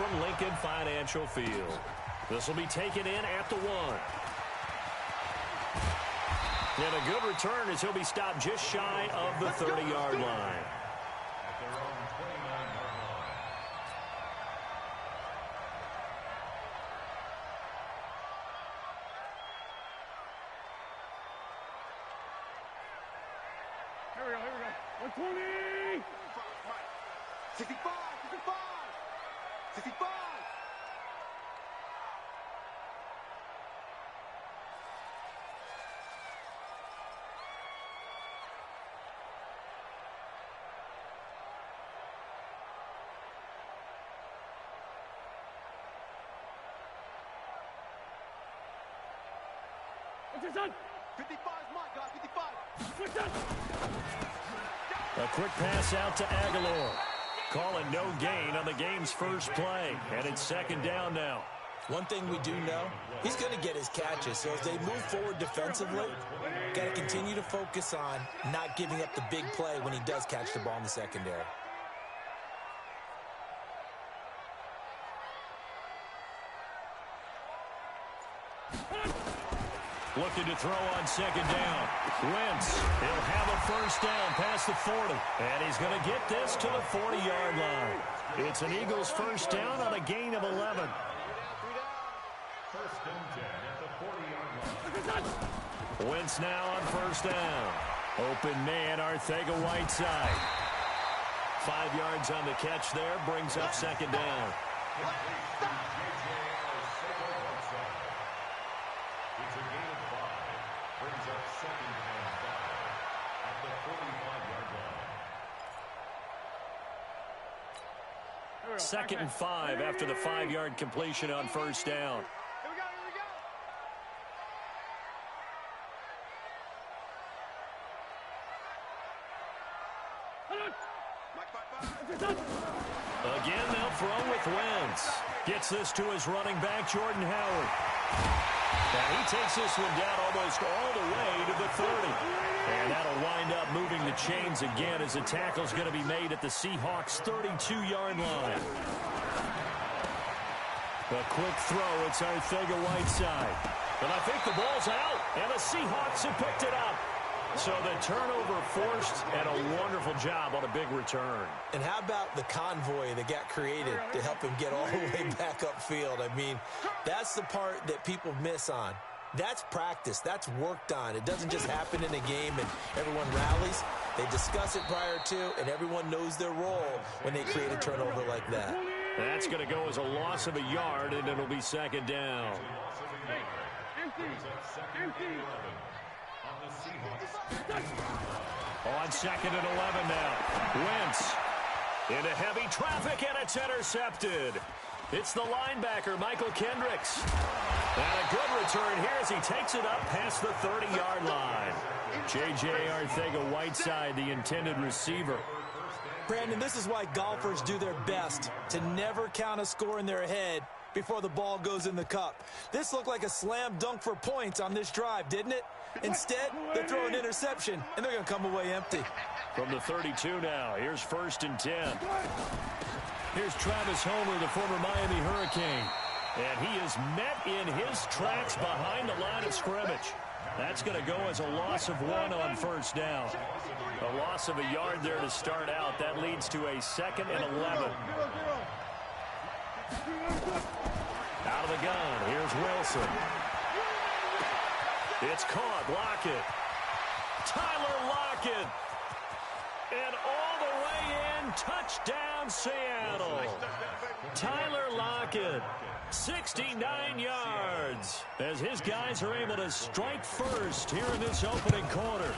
from Lincoln Financial Field. This will be taken in at the 1. And a good return as he'll be stopped just shy of the 30-yard line. Here we go. 120! 65! 65! What's your son? 55 is mine, guys. 55. What's that? A quick pass out to Aguilar. Calling no gain on the game's first play. And it's second down now. One thing we do know, he's going to get his catches. So as they move forward defensively, got to continue to focus on not giving up the big play when he does catch the ball in the secondary. Looking to throw on second down. Wentz, he'll have a first down past the 40. And he's going to get this to the 40-yard line. It's an Eagles first down on a gain of 11. First and 10 at the 40-yard line. Wentz now on first down. Open man, Arcega-Whiteside. 5 yards on the catch there, brings up second down. It's a gain of 5. Brings up second and 5 at the 45-yard line. Second and 5 after the 5-yard completion on first down. Here we go. Again, they'll throw with Wentz. Gets this to his running back, Jordan Howard. And he takes this one down almost all the way to the 30. And that'll wind up moving the chains again as the tackle's going to be made at the Seahawks' 32-yard line. A quick throw, it's Arcega-Whiteside. And I think the ball's out, and the Seahawks have picked it up. So the turnover forced, and a wonderful job on a big return. And how about the convoy that got created to help him get all the way back upfield? I mean, that's the part that people miss on. That's practice. That's worked on. It doesn't just happen in a game and everyone rallies. They discuss it prior to, and everyone knows their role when they create a turnover like that. That's going to go as a loss of a yard, and it'll be second down. On second and 11 now. Wentz into heavy traffic, and it's intercepted. It's the linebacker, Michael Kendricks. And a good return here as he takes it up past the 30-yard line. J.J. Arcega-Whiteside, the intended receiver. Brandon, this is why golfers do their best to never count a score in their head before the ball goes in the cup. This looked like a slam dunk for points on this drive, didn't it? Instead, they throw an interception, and they're going to come away empty. From the 32 now, here's first and 10. Here's Travis Homer, the former Miami Hurricane. And he is met in his tracks behind the line of scrimmage. That's going to go as a loss of 1 on first down. A loss of a yard there to start out. That leads to a second and 11. Out of the gun, here's Wilson. It's caught, Lockett. Tyler Lockett. And all the way in, touchdown Seattle. Tyler Lockett, 69 yards, as his guys are able to strike first here in this opening quarter.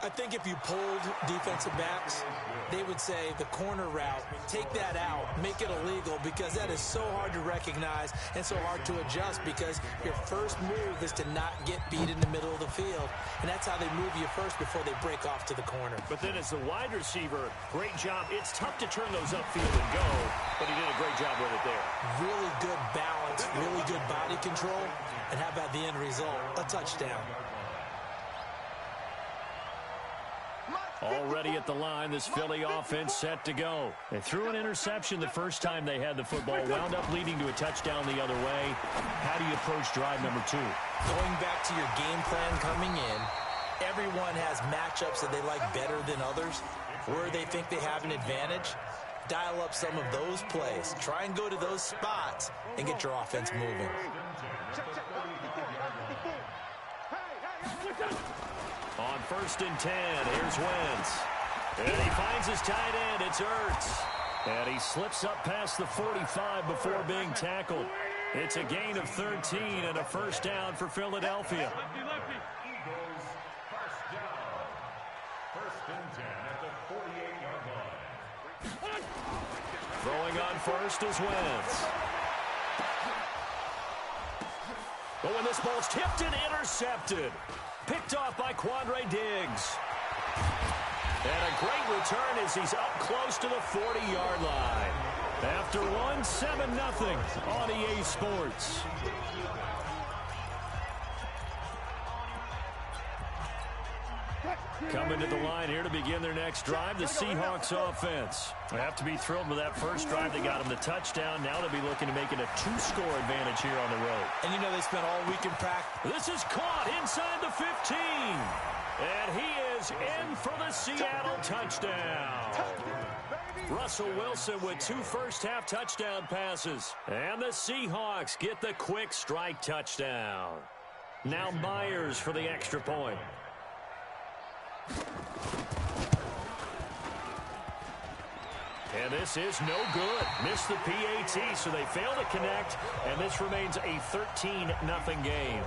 I think if you polled defensive backs, they would say the corner route, take that out, make it illegal, because that is so hard to recognize and so hard to adjust, because your first move is to not get beat in the middle of the field. And that's how they move you first before they break off to the corner. But then as the wide receiver, great job. It's tough to turn those upfield and go, but he did a great job with it there. Really good balance, really good body control. And how about the end result? A touchdown. Already at the line, this Philly offense set to go. They threw an interception the first time they had the football, wound up leading to a touchdown the other way. How do you approach drive number 2? Going back to your game plan coming in, everyone has matchups that they like better than others. Where they think they have an advantage, dial up some of those plays. Try and go to those spots and get your offense moving. On 1st and 10, here's Wentz. And he finds his tight end. It's Ertz. And he slips up past the 45 before being tackled. It's a gain of 13 and a first down for Philadelphia. Eagles, first down. 1st and 10 at the 48-yard line. Throwing on first is Wentz. But when this ball's tipped and intercepted. Picked off by Quandre Diggs. And a great return as he's up close to the 40-yard line. After one, 7-0 on EA Sports. Coming to the line here to begin their next drive, the Seahawks offense. They have to be thrilled with that first drive. They got them the touchdown. Now they'll be looking to make it a 2-score advantage here on the road. And you know they spent all week in practice. This is caught inside the 15. And he is in for the Seattle touchdown. Russell Wilson with 2 first-half touchdown passes. And the Seahawks get the quick strike touchdown. Now Myers for the extra point. And this is no good. Missed the PAT, so they fail to connect, and this remains a 13-0 game.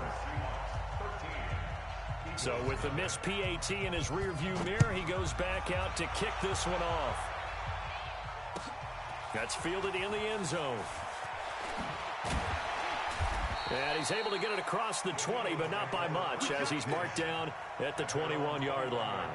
So with the missed PAT in his rearview mirror, he goes back out to kick this one off. That's fielded in the end zone. And he's able to get it across the 20, but not by much, as he's marked down at the 21-yard line.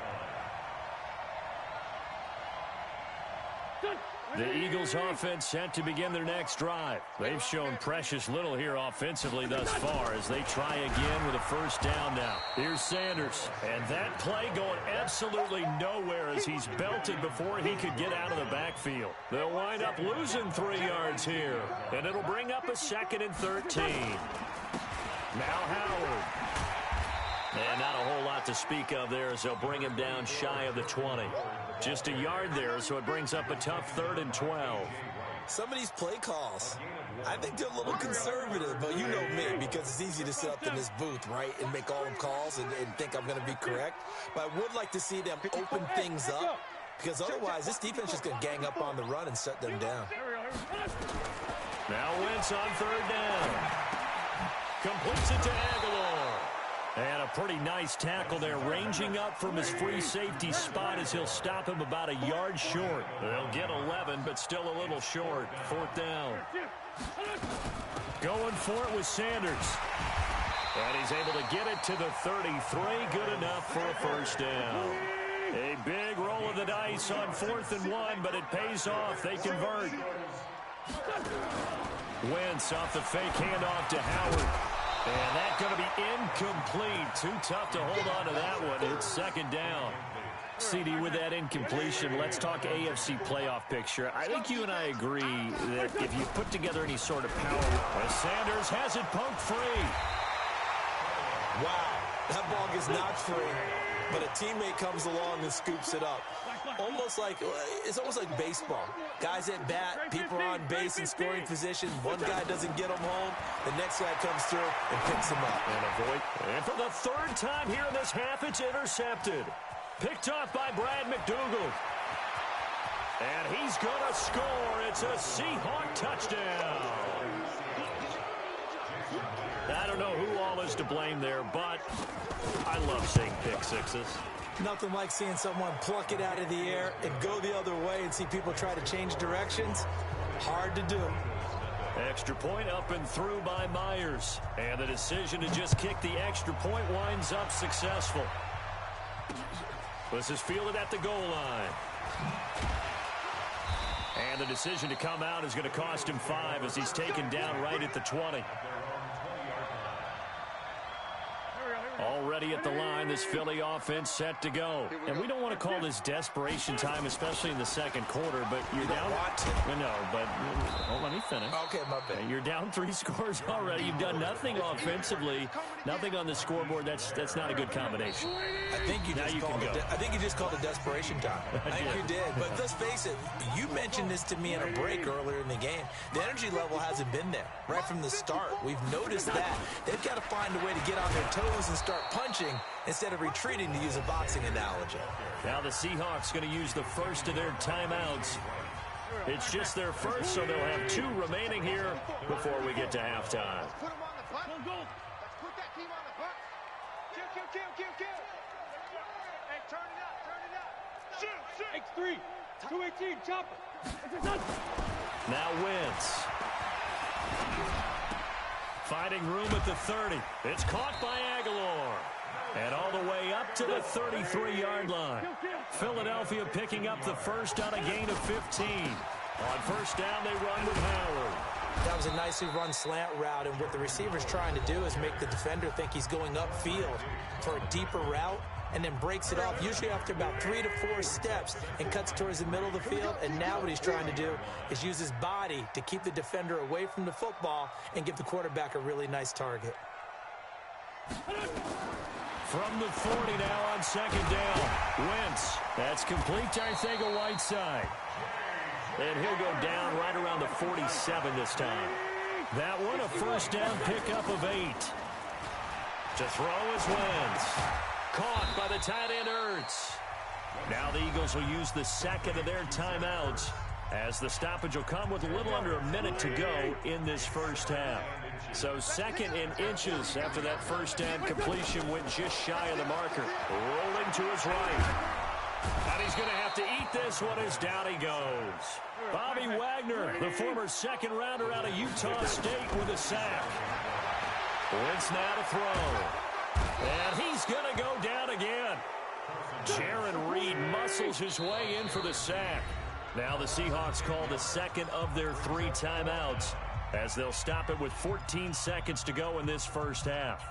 The Eagles offense set to begin their next drive. They've shown precious little here offensively thus far as they try again with a first down now. Here's Sanders. And that play going absolutely nowhere as he's belted before he could get out of the backfield. They'll wind up losing 3 yards here. And it'll bring up a 2nd and 13. Now Howard. And not a whole lot to speak of there as they'll bring him down shy of the 20. Just a yard there, so it brings up a tough 3rd and 12. Some of these play calls, I think they're a little conservative, but you know me, because it's easy to sit up in this booth, right, and make all them calls and think I'm going to be correct. But I would like to see them open things up, because otherwise this defense is going to gang up on the run and shut them down. Now Wentz on 3rd down. Completes it to Aguilar. And a pretty nice tackle there, ranging up from his free safety spot as he'll stop him about a yard short. They'll get 11, but still a little short. 4th down. Going for it with Sanders. And he's able to get it to the 33. Good enough for a first down. A big roll of the dice on 4th and 1, but it pays off. They convert. Wentz off the fake handoff to Howard. And that's going to be incomplete. Too tough to hold on to that one. It's 2nd down. CD, with that incompletion, let's talk AFC playoff picture. I think you and I agree that if you put together any sort of power, Sanders has it poked free. Wow, that ball gets knocked free, but a teammate comes along and scoops it up. It's almost like baseball. Guys at bat, people are on base in scoring position. One guy doesn't get them home. The next guy comes through and picks him up. And for the 3rd time here in this half, it's intercepted. Picked off by Brad McDougald. And he's going to score. It's a Seahawk touchdown. I don't know who all is to blame there, but I love seeing pick sixes. Nothing like seeing someone pluck it out of the air and go the other way and see people try to change directions. Hard to do. Extra point up and through by Myers. And the decision to just kick the extra point winds up successful. This is fielded at the goal line. And the decision to come out is going to cost him 5 as he's taken down right at the 20. Already ready at the line. This Philly offense set to go. And we don't want to call this desperation time, especially in the second quarter, but you're down. No, but let me finish. Okay, my bad. You're down 3 scores already. You've done nothing offensively, nothing on the scoreboard. That's not a good combination. I think you just called it desperation time. I think you did. But let's face it, you mentioned this to me in a break earlier in the game. The energy level hasn't been there right from the start. We've noticed that. They've got to find a way to get on their toes and start punching instead of retreating, to use a boxing analogy. Now the Seahawks going to use the first of their timeouts. It's just their first, so they'll have 2 remaining here before we get to halftime. Put him on the button. Let's put that team on the button. Kill. Hey, turn it up. Shoot. X3. 218. Chop it. Now Wentz. Finding room at the 30. It's caught by Aguilar. And all the way up to the 33-yard line. Philadelphia picking up the first on a gain of 15. On first down, they run with Howard. That was a nicely run slant route, and what the receiver's trying to do is make the defender think he's going upfield for a deeper route, and then breaks it off, usually after about 3 to 4 steps, and cuts towards the middle of the field. And now what he's trying to do is use his body to keep the defender away from the football and give the quarterback a really nice target. From the 40 now on second down. Wentz. That's complete to Arcega-Whiteside. And he'll go down right around the 47 this time. That one, a first down pickup of 8. To throw is Wentz. Caught by the tight end Ertz. Now the Eagles will use the second of their timeouts, as the stoppage will come with a little under a minute to go in this first half. So second and inches after that first down completion went just shy of the marker. Rolling to his right. And he's going to have to eat this one as down he goes. Bobby Wagner, the former second rounder out of Utah State, with a sack. Wentz now to throw. And he's going to go down again. Jaron Reed muscles his way in for the sack. Now the Seahawks call the second of their 3 timeouts, as they'll stop it with 14 seconds to go in this first half.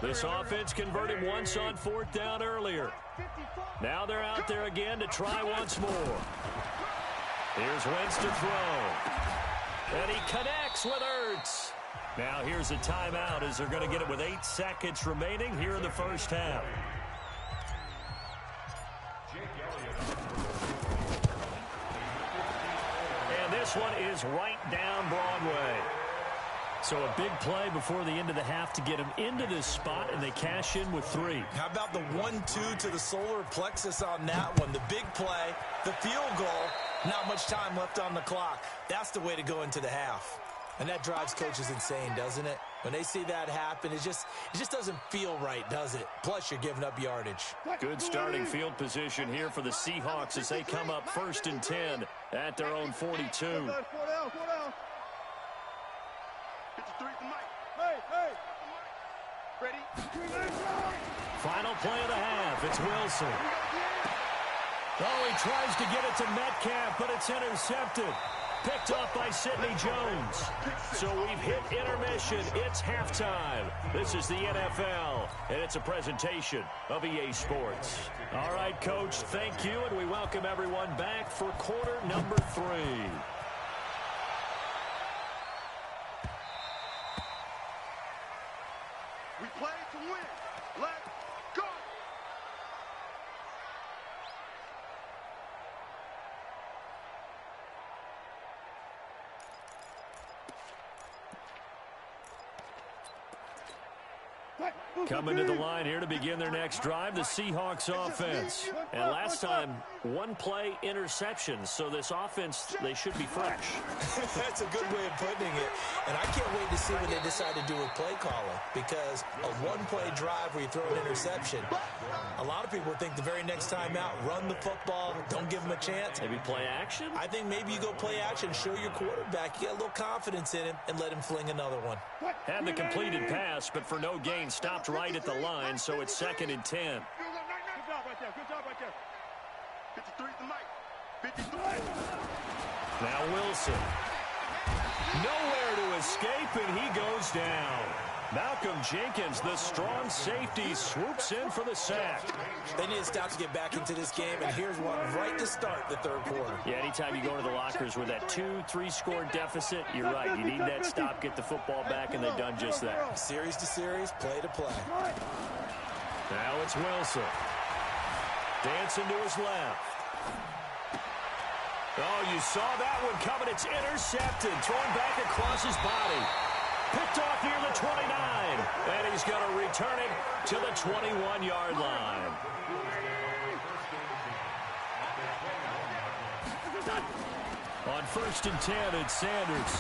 This offense converted once on 4th down earlier. Now they're out there again to try once more. Here's Wentz to throw. And he connects with Ertz. Now here's a timeout, as they're going to get it with 8 seconds remaining here in the first half. And this one is right down Broadway. So a big play before the end of the half to get him into this spot, and they cash in with 3. How about the 1-2 to the solar plexus on that one? The big play, the field goal, not much time left on the clock. That's the way to go into the half. And that drives coaches insane, doesn't it? When they see that happen, it just doesn't feel right, does it? Plus, you're giving up yardage. Good starting field position here for the Seahawks as they come up 1st and 10 at their own 42. 4 down. 53 for Mike. Hey. Ready? Final play of the half. It's Wilson. Oh, he tries to get it to Metcalf, but it's intercepted. Picked off by Sidney Jones. So we've hit intermission. It's halftime. This is the NFL, and it's a presentation of EA Sports. All right, Coach, thank you, and we welcome everyone back for quarter number 3. We play to win. Let's go. Coming to the line here to begin their next drive, the Seahawks offense. And last time, 1 play interception, so this offense, they should be fresh. That's a good way of putting it. And I can't wait to see what they decide to do with play calling, because a 1-play drive where you throw an interception, a lot of people think the very next time out, run the football, don't give them a chance. Maybe play action? I think maybe you go play action, show your quarterback, you got a little confidence in him, and let him fling another one. Had the completed pass, but for no gain, stopped right at the line, so it's 2nd and 10. Good job right there. 53 for Mike. 53. Now Wilson. Nowhere to escape, and he goes down. Malcolm Jenkins, the strong safety, swoops in for the sack. They need to stop to get back into this game, and here's one right to start the third quarter. Yeah, anytime you go to the lockers with that 2-3 score deficit, you're right. You need that stop, get the football back, and they've done just that. Series to series, play to play. Now it's Wilson. Dancing to his left. Oh, you saw that one coming. It's intercepted. Thrown back across his body. Picked off near the 29. And he's going to return it to the 21-yard line. On 1st and 10, it's Sanders.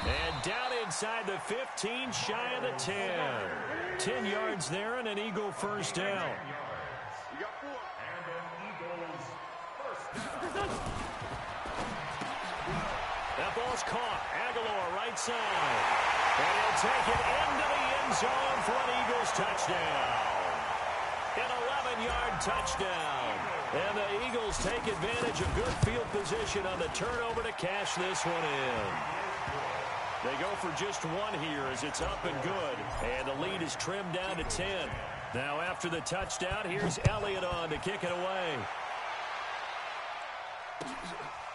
And down inside the 15, shy of the 10. 10 yards there and an Eagle first down. You got 4. And an Eagles first down. That ball's caught. Aguilar right side. And he'll take it into the end zone for an Eagles touchdown. An 11-yard touchdown. And the Eagles take advantage of good field position on the turnover to cash this one in. They go for just one here as it's up and good. And the lead is trimmed down to 10. Now after the touchdown, here's Elliott on to kick it away.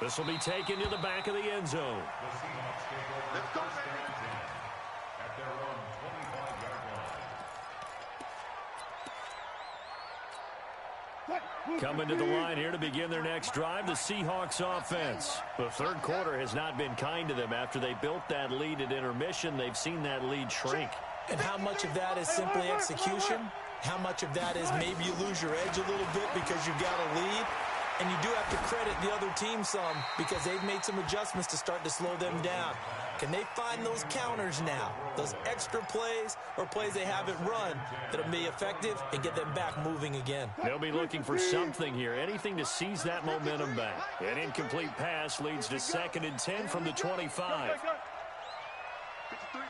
This will be taken to the back of the end zone. The Seahawks take over Let's go, first and 10 at their own 25-yard line. Coming to the line here to begin their next drive, the Seahawks offense. The third quarter has not been kind to them. After they built that lead at intermission, they've seen that lead shrink. And how much of that is simply execution? How much of that is maybe you lose your edge a little bit because you've got a lead? And you do have to credit the other team some because they've made some adjustments to start to slow them down. Can they find those counters now, those extra plays or plays they haven't run that'll be effective and get them back moving again? They'll be looking for something here, anything to seize that momentum back. An incomplete pass leads to 2nd and 10 from the 25. 53.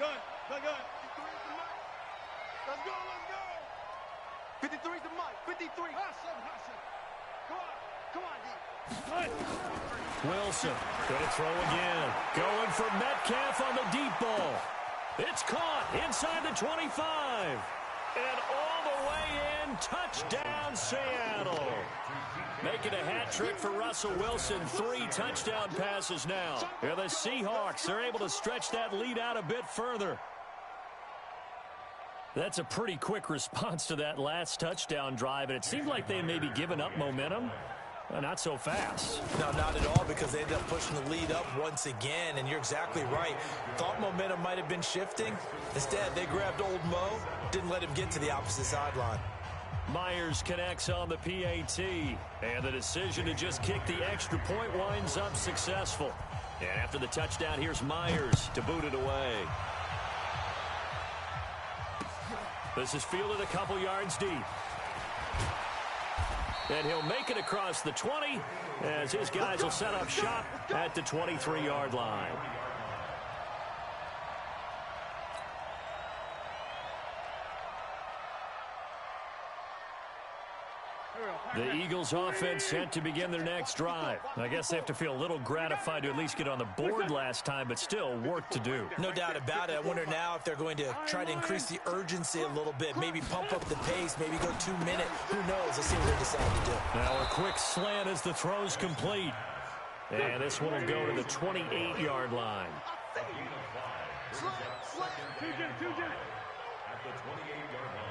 Gun. Gun. 53 is the mic. Let's go. 53 is the mic. 53. Come on, D. Wilson going to throw again. Going for Metcalf on the deep ball. It's caught inside the 25. And all the way in, touchdown Seattle. Making a hat trick for Russell Wilson. 3 touchdown passes now. And the Seahawks are able to stretch that lead out a bit further. That's a pretty quick response to that last touchdown drive. And it seemed like they may be giving up momentum. Not so fast. No, not at all, because they ended up pushing the lead up once again, and you're exactly right. Thought momentum might have been shifting. Instead, they grabbed old Mo, didn't let him get to the opposite sideline. Myers connects on the PAT, and the decision to just kick the extra point winds up successful. And after the touchdown, here's Myers to boot it away. This is fielded a couple yards deep. And he'll make it across the 20 as his guys will set up shop at the 23-yard line. The Eagles offense set to begin their next drive. I guess they have to feel a little gratified to at least get on the board last time, but still work to do. No doubt about it. I wonder now if they're going to try to increase the urgency a little bit, maybe pump up the pace, maybe go 2 minute. Who knows? Let's see what they decide to do. Now a quick slant as the throw's complete. And this one will go to the 28-yard line. At the 28-yard line.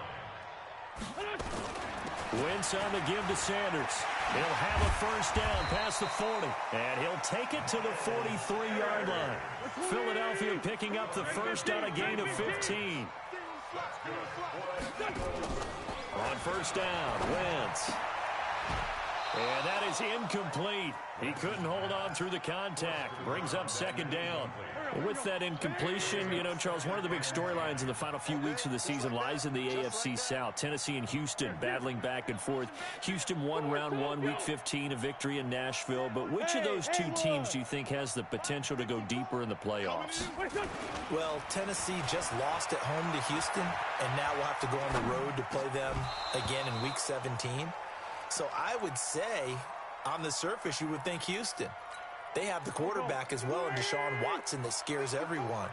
Wentz on the give to Sanders. He'll have a first down past the 40. And he'll take it to the 43-yard line. Philadelphia picking up the first on a gain of 15. On first down, Wentz. And that is incomplete. He couldn't hold on through the contact. Brings up second down. With that incompletion, you know, Charles, one of the big storylines in the final few weeks of the season lies in the AFC South. Tennessee and Houston battling back and forth. Houston won round 1, week 15, a victory in Nashville. But which of those two teams do you think has the potential to go deeper in the playoffs? Well, Tennessee just lost at home to Houston, and now we'll have to go on the road to play them again in week 17. So I would say, on the surface, you would think Houston. They have the quarterback as well in Deshaun Watson that scares everyone.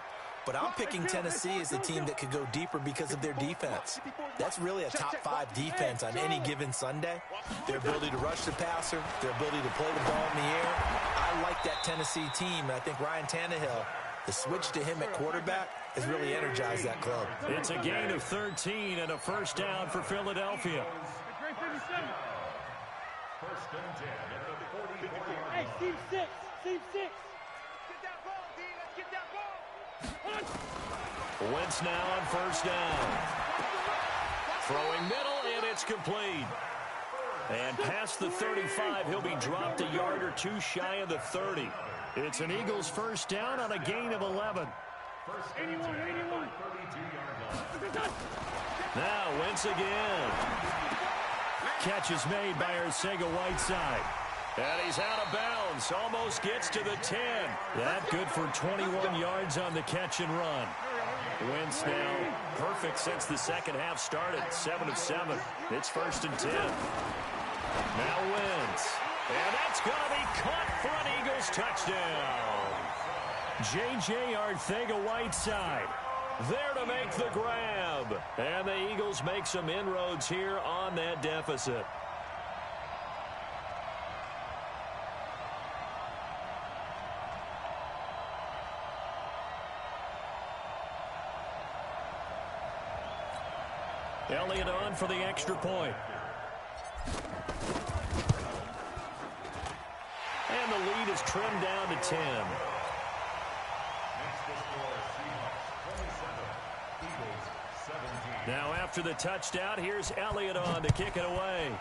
But I'm picking Tennessee as the team that could go deeper because of their defense. That's really a top 5 defense on any given Sunday. Their ability to rush the passer, their ability to play the ball in the air. I like that Tennessee team, and I think Ryan Tannehill, the switch to him at quarterback, has really energized that club. It's a gain of 13 and a first down for Philadelphia. First and 10 at the 44-yard Hey, line. team 6. Team 6. Get that ball, D. Let's get that ball. Wentz now on first down. Throwing middle, and it's complete. And past the 35, he'll be dropped a yard or two shy of the 30. It's an Eagles first down on a gain of 11. First and 10 at the 32-yard line. Now Wentz again. Catch is made by Arcega-Whiteside. And he's out of bounds. Almost gets to the 10. That good for 21 yards on the catch and run. Wentz now perfect since the second half started. 7 of 7. It's first and 10. Now Wentz. And that's going to be caught for an Eagles touchdown. J.J. Arcega-Whiteside there to make the grab. And the Eagles make some inroads here on that deficit. Elliott on for the extra point. And the lead is trimmed down to 10. Next to score, Seahawks 27, Eagles 17. Now after the touchdown, here's Elliott on to kick it away.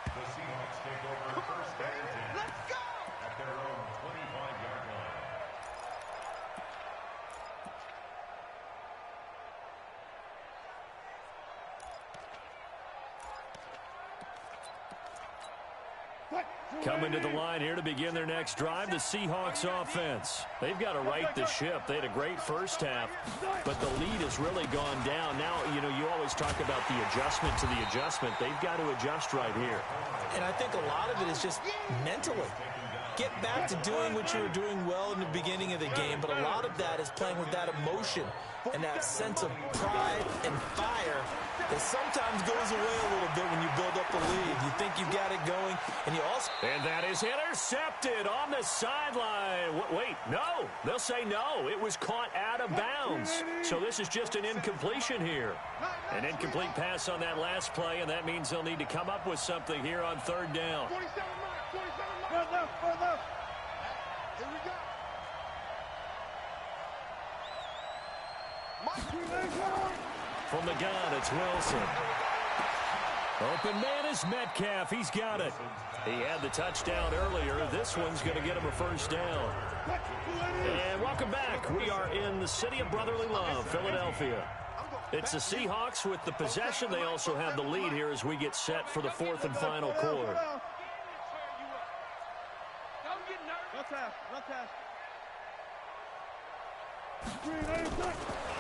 The Seahawks take over first and 10 Let's go. at their own 25-yard line. Coming to the line here to begin their next drive, the Seahawks offense. They've got to right the ship. They had a great first half, but the lead has really gone down. Now, you always talk about the adjustment to the adjustment. They've got to adjust right here. And I think a lot of it is just mentally. Get back to doing what you were doing well in the beginning of the game, but a lot of that is playing with that emotion and that sense of pride and fire that sometimes goes away a little bit when you build up a lead. You think you've got it going, and you also... And that is intercepted on the sideline. Wait, no. They'll say no. It was caught out of bounds. So this is just an incompletion here. An incomplete pass on that last play, and that means they'll need to come up with something here on third down. 27 mark. 27 mark. Further left, further left. Here we go. From the gun, it's Wilson. Open man is Metcalf. He's got it. He had the touchdown earlier. This one's going to get him a first down. And welcome back. We are in the city of brotherly love, Philadelphia. It's the Seahawks with the possession. They also have the lead here as we get set for the fourth and final quarter.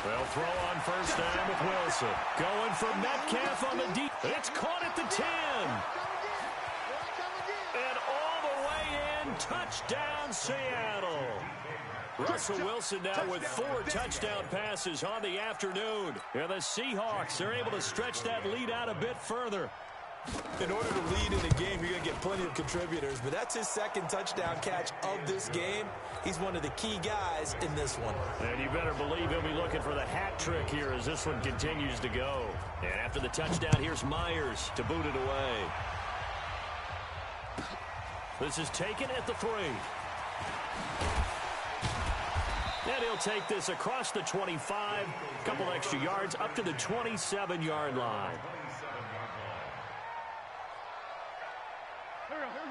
They'll throw on first down with Wilson. Going for Metcalf on the deep. It's caught at the 10. And all the way in. Touchdown, Seattle. Russell Wilson now with 4 touchdown passes on the afternoon. And the Seahawks are able to stretch that lead out a bit further. In order to lead in a game, you're going to get plenty of contributors, but that's his second touchdown catch of this game. He's one of the key guys in this one. And you better believe he'll be looking for the hat trick here as this one continues to go. And after the touchdown, here's Myers to boot it away. This is taken at the 3. And he'll take this across the 25, a couple extra yards, up to the 27-yard line.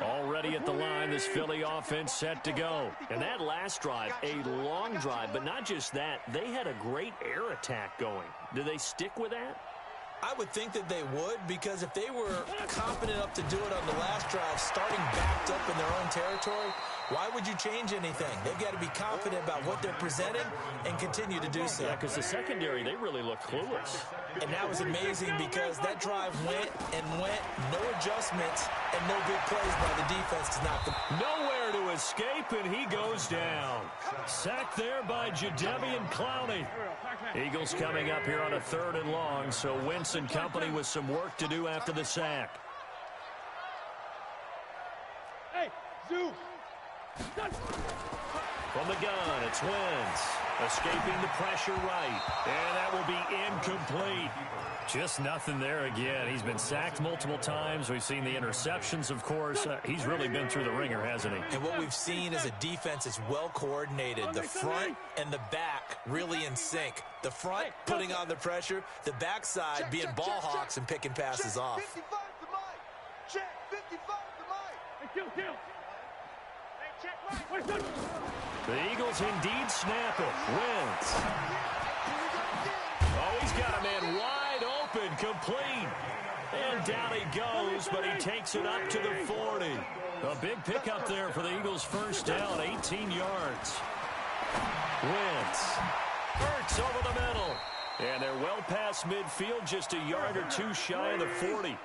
Already at the line, this Philly offense set to go. And that last drive, a long drive, but not just that. They had a great air attack going. Do they stick with that? I would think that they would, because if they were confident enough to do it on the last drive, starting backed up in their own territory, Why would you change anything? They've got to be confident about what they're presenting and continue to do so. Yeah, because the secondary, they really look clueless. And that was amazing because that drive went and went, no adjustments, and no big plays by the defense to knock them. Nowhere to escape, and he goes down. Sacked there by Jadeveon Clowney. Eagles coming up here on a 3rd and long, so Wentz and company with some work to do after the sack. Hey, Zoo. From the gun, it's Wentz. Escaping the pressure right. And that will be incomplete. Just nothing there again. He's been sacked multiple times. We've seen the interceptions, of course. He's really been through the ringer, hasn't he? And what we've seen is a defense that's well coordinated. The front and the back really in sync. The front putting on the pressure. The backside being ball hawks and picking passes off. 55 to Mike. Check 55 to Mike. Hey, kill. Hey, check Mike. The Eagles indeed snap it. Wentz. Oh, he's got a man wide open, complete. And down he goes, but he takes it up to the 40. A big pickup there for the Eagles' first down, 18 yards. Wentz. Hurts over the middle. And they're well past midfield, just a yard or two shy of the 40.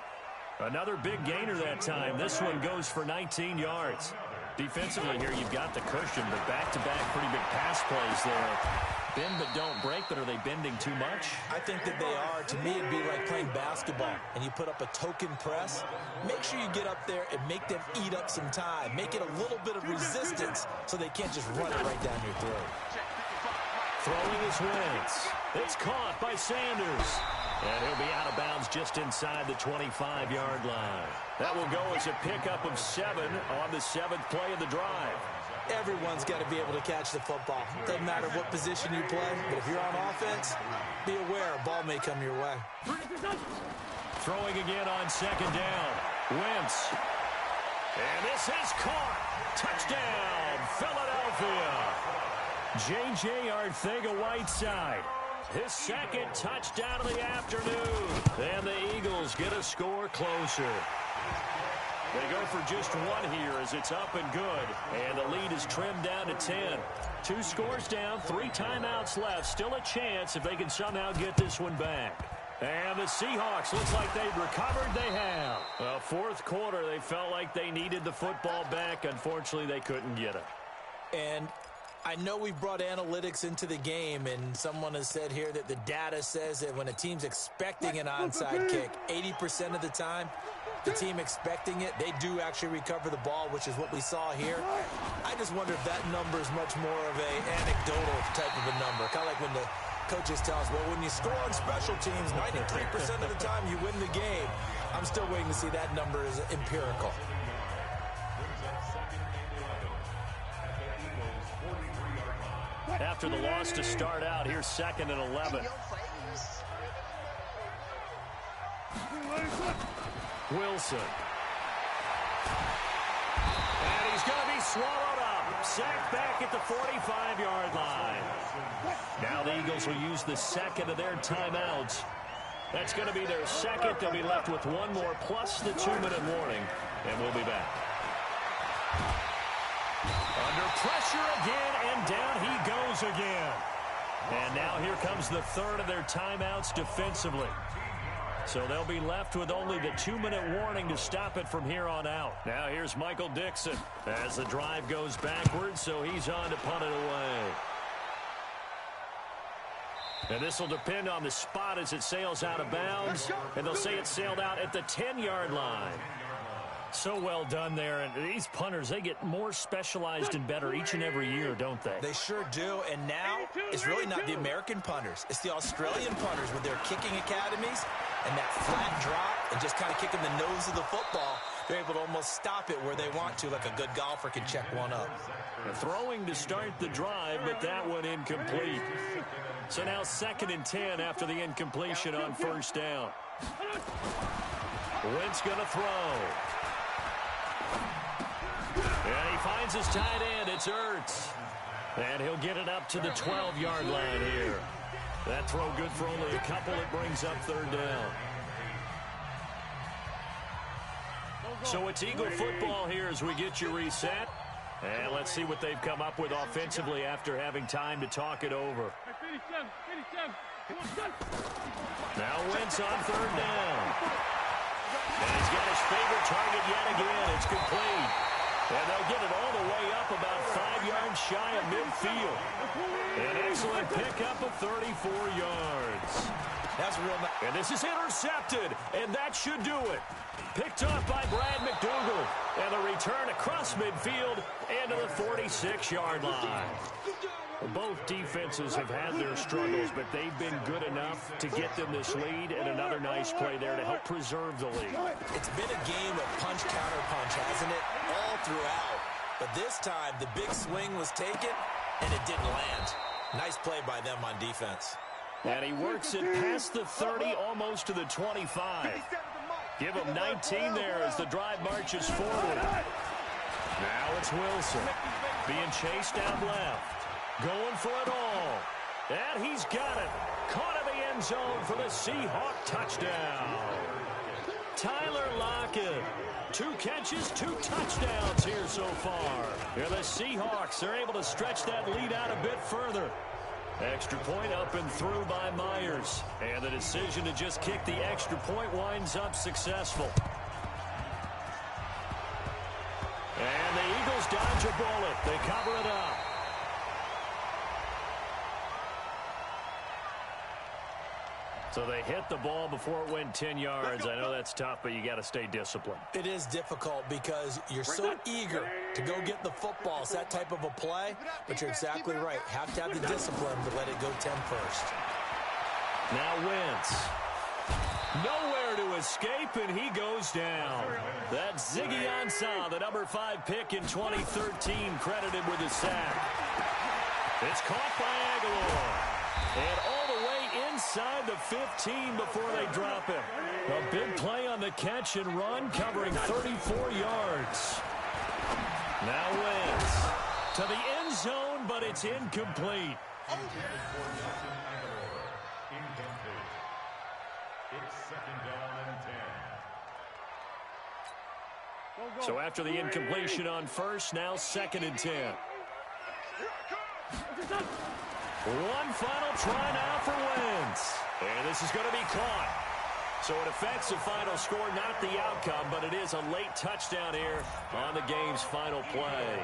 Another big gainer that time. This one goes for 19 yards. Defensively here, you've got the cushion, but back-to-back pretty big pass plays there. Bend but don't break, but are they bending too much? I think that they are. To me, it'd be like playing basketball, and you put up a token press. Make sure you get up there and make them eat up some time. Make it a little bit of resistance so they can't just run it right down your throat. Throwing his Wentz. It's caught by Sanders. And he'll be out of bounds just inside the 25-yard line. That will go as a pickup of 7 on the 7th play of the drive. Everyone's got to be able to catch the football. Doesn't matter what position you play, but if you're on offense, be aware a ball may come your way. Throwing again on 2nd down. Wentz. And this is caught. Touchdown, Philadelphia. J.J. Arcega-Whiteside. His 2nd touchdown of the afternoon. And the Eagles get a score closer. They go for just 1 here as it's up and good. And the lead is trimmed down to 10. 2 scores down, 3 timeouts left. Still a chance if they can somehow get this one back. And the Seahawks, looks like they've recovered. They have. 4th quarter, they felt like they needed the football back. Unfortunately, they couldn't get it. And I know we've brought analytics into the game, and someone has said here that the data says that when a team's expecting an onside kick, 80% of the time, the team expecting it, they do actually recover the ball, which is what we saw here. I just wonder if that number is much more of an anecdotal type of a number. Kind of like when the coaches tell us, well, when you score on special teams, 93% of the time you win the game. I'm still waiting to see that number is empirical. After the loss to start out, here's 2nd and 11. Wilson. And he's going to be swallowed up. Sacked back at the 45-yard line. Now the Eagles will use the 2nd of their timeouts. That's going to be their 2nd. They'll be left with 1 more plus the 2-minute warning. And we'll be back. Under pressure again, and down he goes again. And now here comes the 3rd of their timeouts defensively. So they'll be left with only the 2-minute warning to stop it from here on out. Now here's Michael Dixon as the drive goes backwards, so he's on to punt it away. And this will depend on the spot as it sails out of bounds. And they'll say it sailed out at the 10-yard line. So well done there. And these punters, they get more specialized and better each and every year, don't they? They sure do. And now it's really not the American punters. It's the Australian punters with their kicking academies and that flat drop and just kind of kicking the nose of the football. They're able to almost stop it where they want to, like a good golfer can check one up. Throwing to start the drive, but that one incomplete. So now 2nd and 10 after the incompletion on 1st down. Wentz going to throw. And he finds his tight end. It's Ertz. And he'll get it up to the 12-yard line here. That throw good for only a couple. It brings up 3rd down. So it's Eagle football here as we get you reset. And let's see what they've come up with offensively after having time to talk it over. Now Wentz on third down. And he's got his favorite target yet again. It's complete. And they'll get it all the way up about 5 yards shy of midfield. An excellent pickup of 34 yards. That's real nice. And this is intercepted, and that should do it. Picked off by Brad McDougal. And the return across midfield and to the 46-yard line. Both defenses have had their struggles, but they've been good enough to get them this lead, and another nice play there to help preserve the lead. It's been a game of punch-counter-punch, hasn't it? All throughout. But this time, the big swing was taken, and it didn't land. Nice play by them on defense. And he works it past the 30, almost to the 25. Give him 19 there as the drive marches forward. Now it's Wilson being chased out left. Going for it all. And he's got it. Caught in the end zone for the Seahawk touchdown. Tyler Lockett. 2 catches, 2 touchdowns here so far. Here the Seahawks are able to stretch that lead out a bit further. Extra point up and through by Myers. And the decision to just kick the extra point winds up successful. And the Eagles dodge a bullet. They cover it up. So they hit the ball before it went 10 yards. I know that's tough, but you got to stay disciplined. It is difficult because you're so eager to go get the football. It's that type of a play, but you're exactly right. Have to have the discipline to let it go 10 first. Now Wentz. Nowhere to escape, and he goes down. That's Ziggy Ansah, the number 5 pick in 2013, credited with a sack. It's caught by Aguilar. And all the way inside the 15 before they drop him. A big play on the catch and run, covering 34 yards. Now Wentz to the end zone, but it's incomplete. It's second down and 10. So after the incompletion on first, now 2nd and 10. One final try now for Wentz. And this is going to be caught. So it affects the final score, not the outcome, but it is a late touchdown here on the game's final play.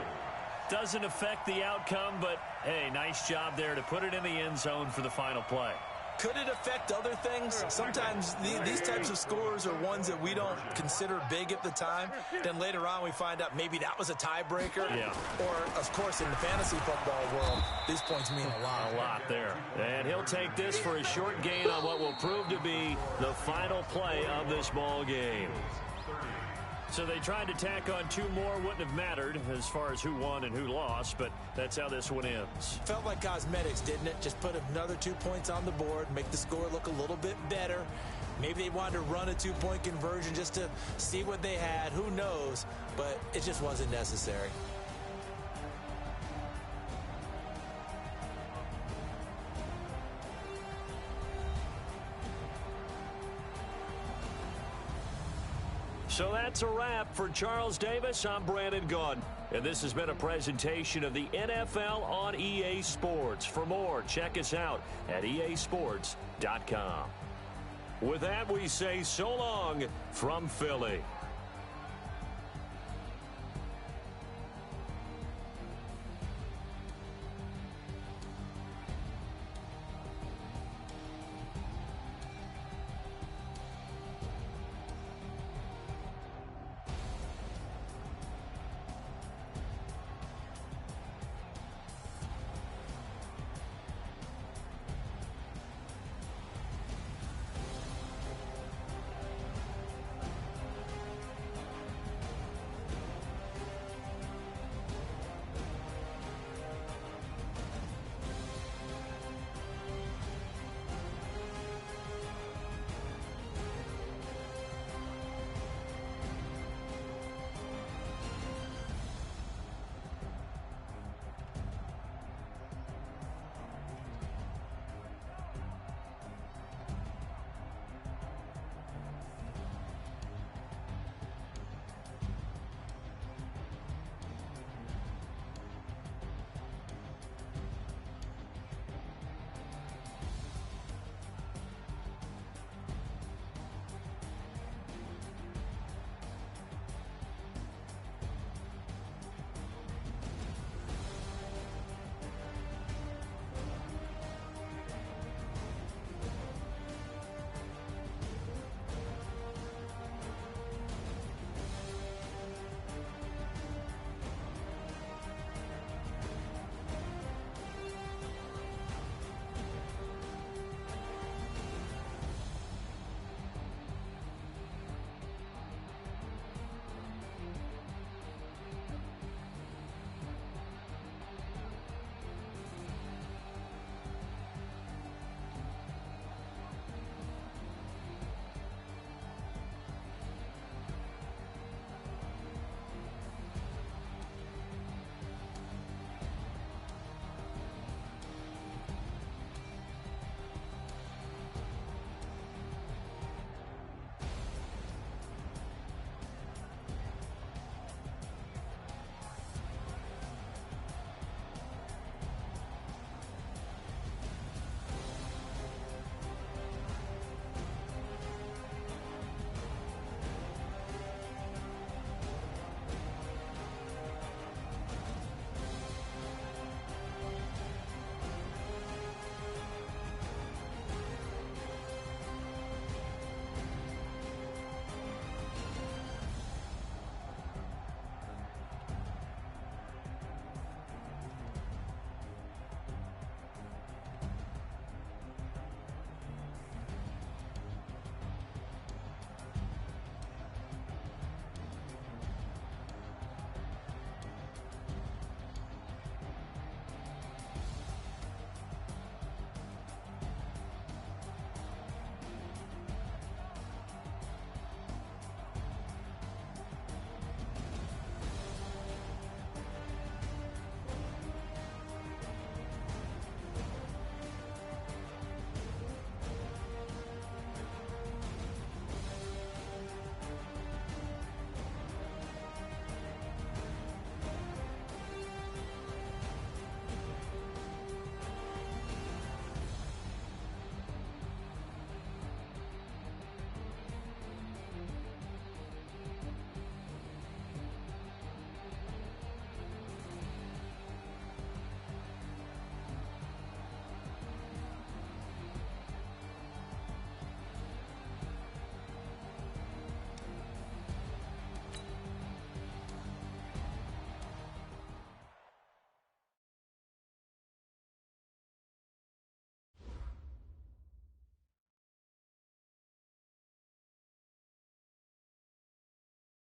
Doesn't affect the outcome, but, hey, nice job there to put it in the end zone for the final play. Could it affect other things? Sometimes these types of scores are ones that we don't consider big at the time. Then later on we find out maybe that was a tiebreaker. Yeah. Or, of course, in the fantasy football world, these points mean a lot. A lot there. And he'll take this for a short gain on what will prove to be the final play of this ball game. So they tried to tack on 2 more. Wouldn't have mattered as far as who won and who lost, but that's how this one ends. Felt like cosmetics, didn't it? Just put another 2 points on the board, make the score look a little bit better. Maybe they wanted to run a 2-point conversion just to see what they had. Who knows? But it just wasn't necessary. So that's a wrap for Charles Davis. I'm Brandon Gaudin, and this has been a presentation of the NFL on EA Sports. For more, check us out at easports.com. With that, we say so long from Philly.